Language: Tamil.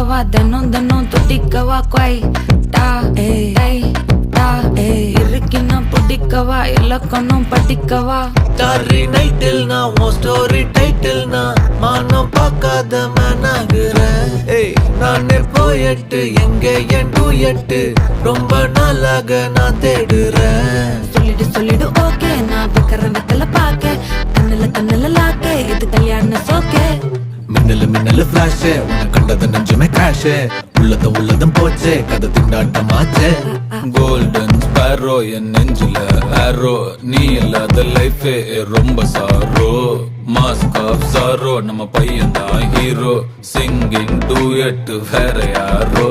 ஒட்டிக்கவா தினம் தினம் தொட்டிக்கவா குவை டா ஏய் டா இருக்கினா பிடிக்கவா இலக்கணம் படிக்கவா ஸ்டாரி நைட்டில் நான் உன் ஸ்டோரி டைட்டில் நான் மானம் பார்க்காத மேனாகிறேன். நானே போயட்டு எங்க என் டூயட்டு ரொம்ப நாளாக நான் தேடுறேன். சொல்லிடு ஓகே நான் வைக்கிறேன் வெத்தல பாக்க கண்ணுல லாக்க இது கல்யாண சோக்கே மின்னலு ஃபிளாஷ் உன்னை கண்டது நெஞ்சுமே கிராஷ் உள்ளதும் போச்சே கதை திண்டாட்டமாச்சே. கோல்டன் ஸ்பேரோ என் நெஞ்சில ஆரோ நீ இல்லாத லைஃபே ரொம்ப சாரோ. மாஸ்க் ஆஃப் சாரோ நம்ம பையன் தான் ஹீரோ சிங்கிங் டூயட் வேற யாரோ.